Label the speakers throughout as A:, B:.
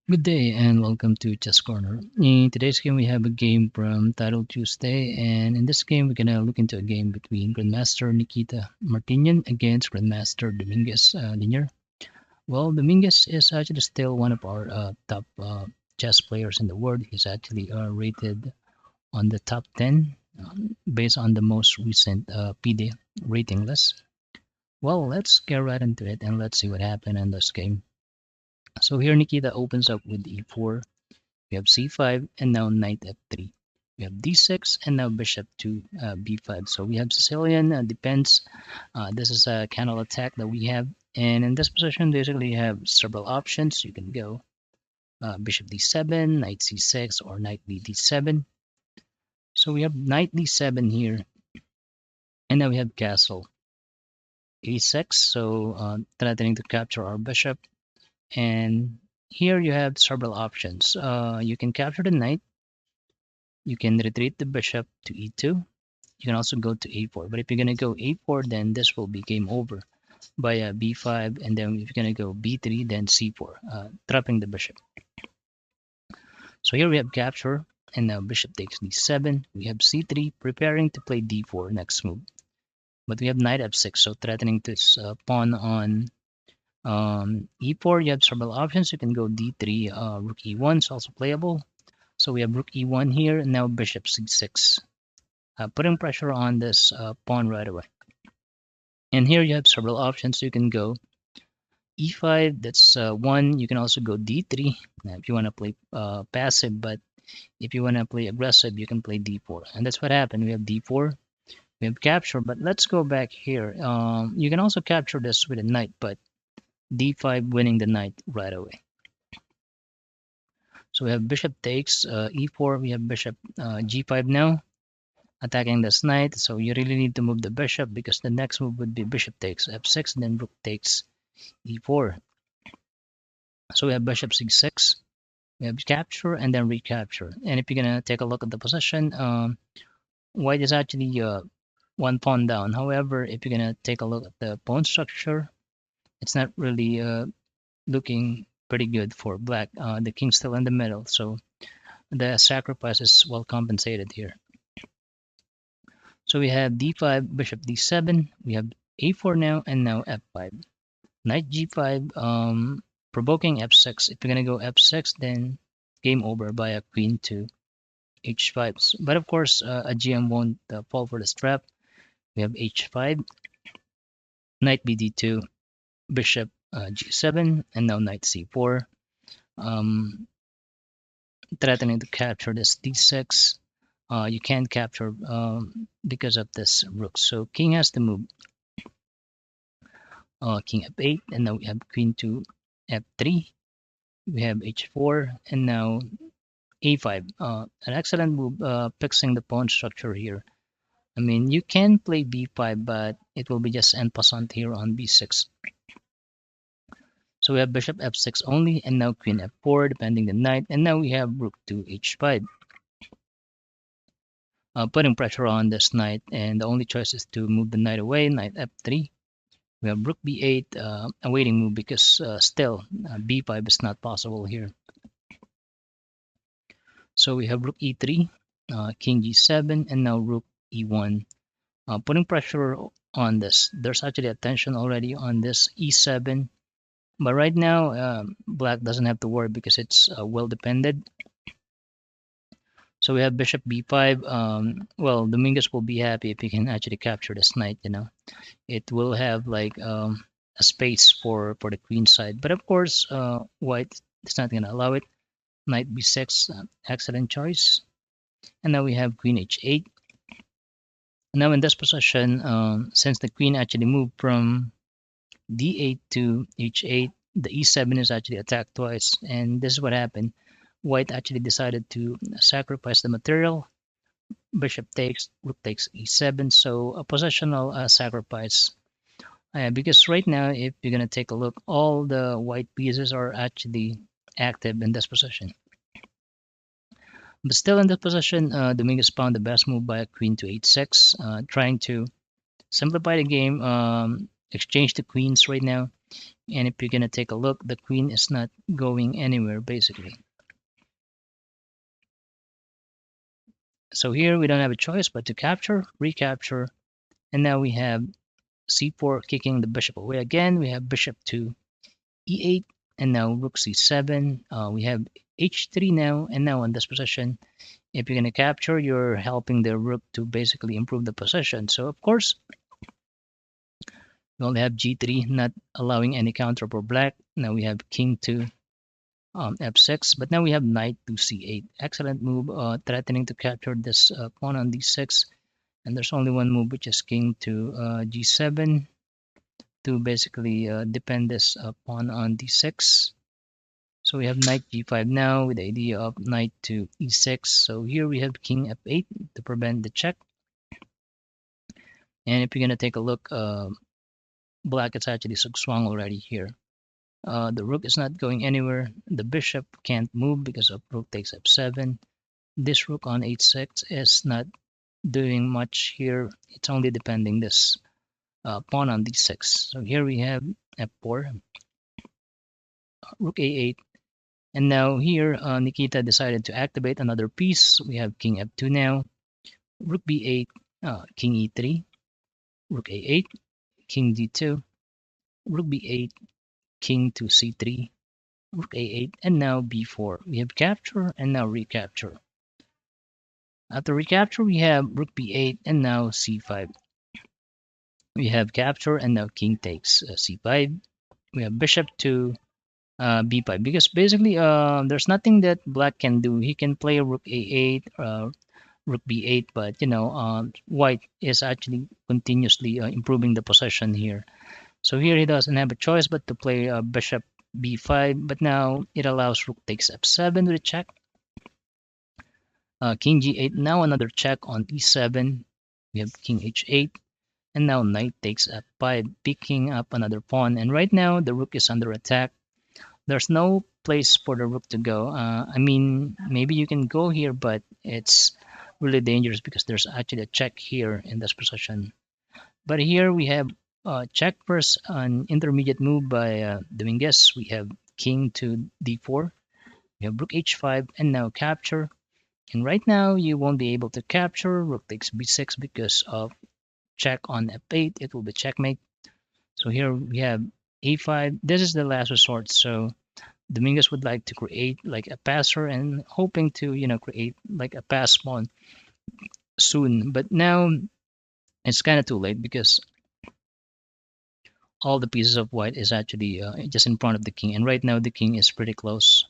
A: Good day and welcome to Chess Corner. In today's game, we have a game from Title Tuesday, and in this game, we're gonna look into a game between Grandmaster Nikita Martinian against Grandmaster Dominguez Leinier. Well, Dominguez is actually still one of our top chess players in the world. He's actually rated on the top 10 based on the most recent PD rating list. Well, let's get right into it and let's see what happened in this game. So here Nikita opens up with e4. We have c5 and now knight f3. We have d6 and now bishop to b5. So we have Sicilian defense. This is a counter attack that we have. And in this position, basically you have several options. You can go bishop d7, knight c6, or knight b d7. So we have knight d7 here. And now we have castle a6. So threatening to capture our bishop. And here you have several options. You can capture the knight. You can retreat the bishop to e2. You can also go to a4. But if you're going to go a4, then this will be game over by b5. And then if you're going to go b3, then c4, trapping the bishop. So here we have capture. And now bishop takes d7. We have c3, preparing to play d4 next move. But we have knight f6, so threatening this pawn on e4. You have several options. You can go d3, rook e1 is also playable. So we have rook e1 here, and now bishop c6. Putting pressure on this pawn right away. And here you have several options. You can go e5, that's one. You can also go d3 if you want to play passive, but if you want to play aggressive, you can play d4. And that's what happened. We have d4, we have capture, but let's go back here. You can also capture this with a knight, but d5 winning the knight right away. So we have bishop takes e4, we have bishop g5 now, attacking this knight. So you really need to move the bishop because the next move would be bishop takes f6, then rook takes e4. So we have bishop c6, we have capture and then recapture. And if you're gonna take a look at the position, white is actually one pawn down. However, if you're gonna take a look at the pawn structure, it's not really looking pretty good for black. The king's still in the middle, so the sacrifice is well compensated here. So we have d5, bishop d7, we have a4 now, and now f5. Knight g5, provoking f6. If you're gonna go f6, then game over by a queen to h5. But of course, a GM won't fall for this trap. We have h5, knight bd2, bishop g7, and now knight c4. Threatening to capture this d6. You can't capture because of this rook. So king has to move king f8, and now we have queen to f3. We have h4, and now a5. An excellent move, fixing the pawn structure here. I mean, you can play b5, but it will be just en passant here on b6. So we have bishop f6 only, and now queen f4, defending the knight, and now we have rook to h5. Putting pressure on this knight, and the only choice is to move the knight away, knight f3. We have rook b8, a waiting move because still b5 is not possible here. So we have rook e3, king g7, and now rook e1. Putting pressure on this. There's actually a tension already on this e7, but right now black doesn't have to worry because it's well defended. So we have bishop b5. Well, Dominguez will be happy if he can actually capture this knight. It will have like a space for the queen side. But of course, white is not going to allow it. Knight b6, excellent choice. And now we have queen h8. Now in this position, since the queen actually moved from d8 to h8, the e7 is actually attacked twice. And this is what happened. White actually decided to sacrifice the material. Bishop takes, rook takes e7, so a positional sacrifice. Because right now, if you're going to take a look, all the white pieces are actually active in this position. But still in this position, Dominguez found the best move by a queen to h6, trying to simplify the game, exchange the queens right now. And if you're gonna take a look, the queen is not going anywhere basically. So here we don't have a choice but to capture, recapture, and now we have c4 kicking the bishop away again. We have bishop to e8, and now rook c7. We have h3 now, and now on this position, if you're going to capture, you're helping the rook to basically improve the position. So of course, we only have g3, not allowing any counter for black. Now we have king to f6, but now we have knight to c8. Excellent move, threatening to capture this pawn on d6. And there's only one move, which is king to g7 to basically defend this pawn on d6. So we have knight g5 now with the idea of knight to e6. So here we have king f8 to prevent the check. And if you're going to take a look, black is actually swung already here. The rook is not going anywhere. The bishop can't move because of rook takes f7. This rook on h6 is not doing much here. It's only defending this pawn on d6. So here we have f4, rook a8, and now here Nikita decided to activate another piece. We have king f2 now, rook b8, king e3, rook a8, king d2, rook b8, king to c3, rook a8, and now b4. We have capture and now recapture. After recapture, we have rook b8 and now c5. We have capture and now king takes c5. We have bishop to b5 because basically there's nothing that black can do. He can play rook a8, rook b8, but white is actually continuously improving the possession here. So here he doesn't have a choice but to play bishop b5, but now it allows rook takes f7 with a check. King g8, now another check on e7. We have king h8, and now knight takes f5, picking up another pawn. And right now the rook is under attack. There's no place for the rook to go. I mean, maybe you can go here, but it's really dangerous because there's actually a check here in this position. But here we have check first, an intermediate move by Dominguez. We have king to d4. We have rook h5, and now capture. And right now you won't be able to capture. Rook takes b6 because of check on f8. It will be checkmate. So here we have a5. This is the last resort. So Dominguez would like to create like a passer and hoping to create like a pass pawn soon. But now it's kind of too late because all the pieces of white is actually just in front of the king, and right now the king is pretty close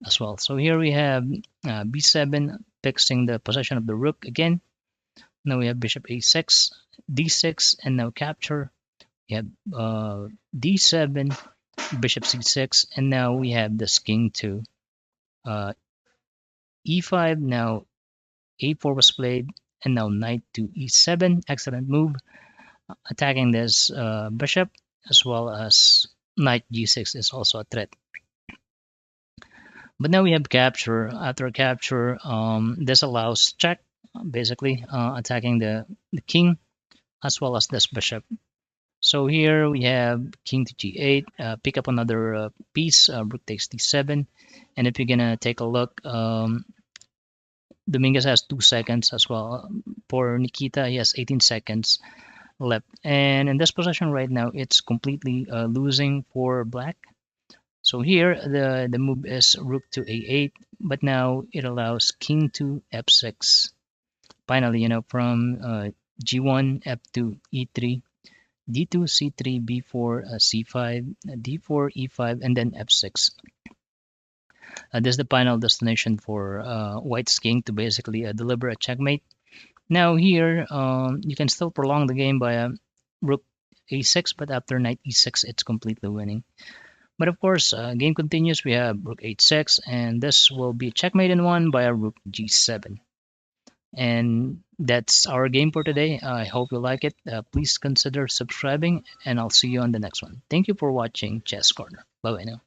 A: as well. So here we have b7 fixing the possession of the rook again. Now we have bishop a6, d6, and now capture. We have d7, bishop c6, and now we have this king to e5. Now a4 was played, and now knight to e7. Excellent move, attacking this bishop, as well as knight g6 is also a threat. But now we have capture. After capture, this allows check, basically attacking the king as well as this bishop. So here we have king to g8, pick up another piece, rook takes d7. And if you're gonna take a look, Dominguez has 2 seconds as well. For Nikita, he has 18 seconds left. And in this position right now, it's completely losing for black. So here the move is rook to a8, but now it allows king to f6. Finally, from g1, f2, e3, d2, c3, b4, c5, d4, e5, and then f6. This is the final destination for white's king to basically deliver a checkmate. Now here, you can still prolong the game by rook a6, but after knight e6, it's completely winning. But of course, game continues. We have rook h6, and this will be checkmate in one by a rook g7. And that's our game for today. I hope you like it. Please consider subscribing, and I'll see you on the next one. Thank you for watching Chess Corner. Bye bye now.